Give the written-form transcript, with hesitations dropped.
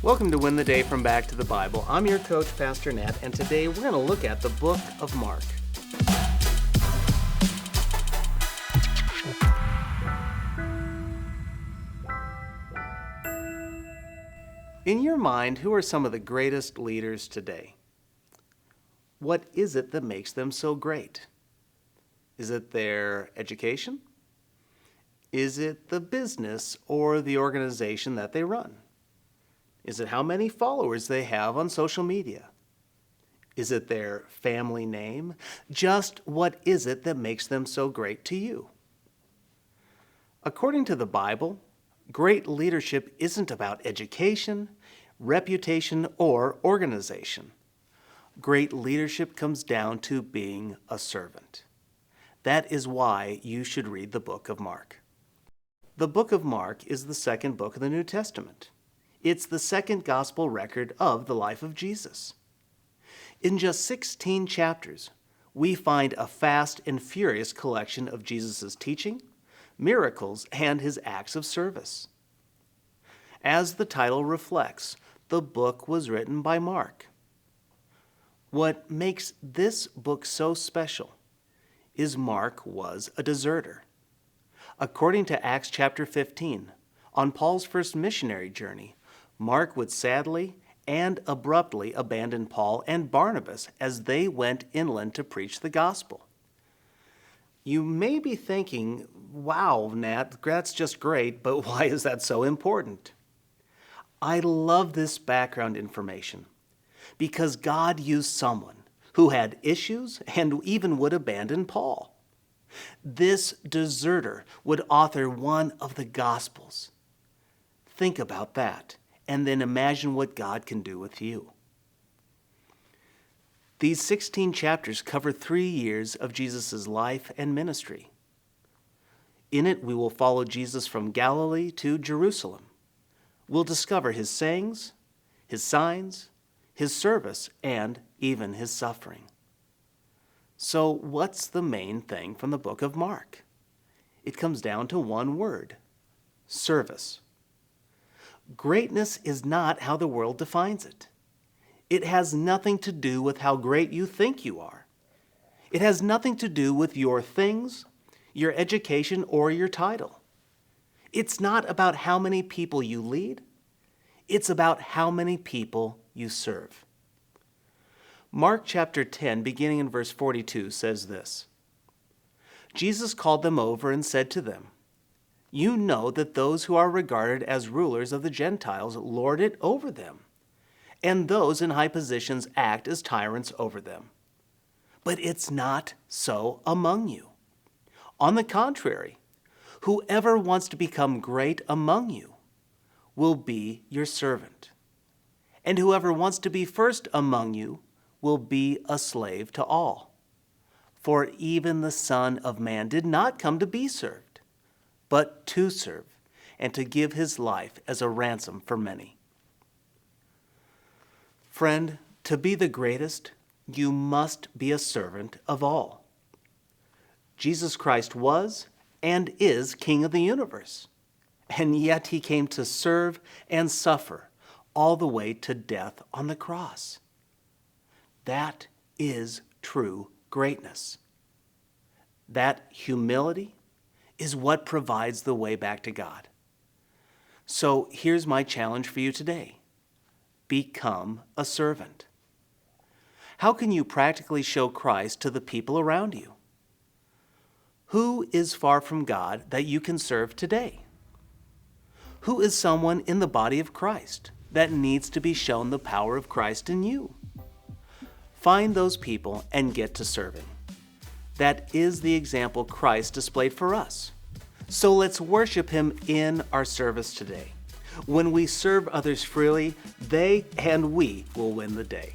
Welcome to Win the Day from Back to the Bible. I'm your coach, Pastor Nat, and today we're going to look at the book of Mark. In your mind, who are some of the greatest leaders today? What is it that makes them so great? Is it their education? Is it the business or the organization that they run? Is it how many followers they have on social media? Is it their family name? Just what is it that makes them so great to you? According to the Bible, great leadership isn't about education, reputation, or organization. Great leadership comes down to being a servant. That is why you should read the book of Mark. The book of Mark is the second book of the New Testament. It's the second gospel record of the life of Jesus. In just 16 chapters, we find a fast and furious collection of Jesus' teaching, miracles, and his acts of service. As the title reflects, the book was written by Mark. What makes this book so special is Mark was a deserter. According to Acts chapter 15, on Paul's first missionary journey, Mark would sadly and abruptly abandon Paul and Barnabas as they went inland to preach the gospel. You may be thinking, wow, Nat, that's just great, but why is that so important? I love this background information because God used someone who had issues and even would abandon Paul. This deserter would author one of the Gospels. Think about that, and then imagine what God can do with you. These 16 chapters cover 3 years of Jesus' life and ministry. In it, we will follow Jesus from Galilee to Jerusalem. We'll discover his sayings, his signs, his service, and even his suffering. So what's the main thing from the book of Mark? It comes down to one word: service. Greatness is not how the world defines it. It has nothing to do with how great you think you are. It has nothing to do with your things, your education, or your title. It's not about how many people you lead. It's about how many people you serve. Mark chapter 10, beginning in verse 42, says this: Jesus called them over and said to them, "You know that those who are regarded as rulers of the Gentiles lord it over them, and those in high positions act as tyrants over them. But it's not so among you. On the contrary, whoever wants to become great among you will be your servant, and whoever wants to be first among you will be a slave to all. For even the Son of Man did not come to be served, but to serve, and to give his life as a ransom for many." Friend, to be the greatest, you must be a servant of all. Jesus Christ was and is King of the universe, and yet he came to serve and suffer all the way to death on the cross. That is true greatness. That humility is what provides the way back to God. So here's my challenge for you today: become a servant. How can you practically show Christ to the people around you? Who is far from God that you can serve today? Who is someone in the body of Christ that needs to be shown the power of Christ in you? Find those people and get to serving. That is the example Christ displayed for us. So let's worship him in our service today. When we serve others freely, they and we will win the day.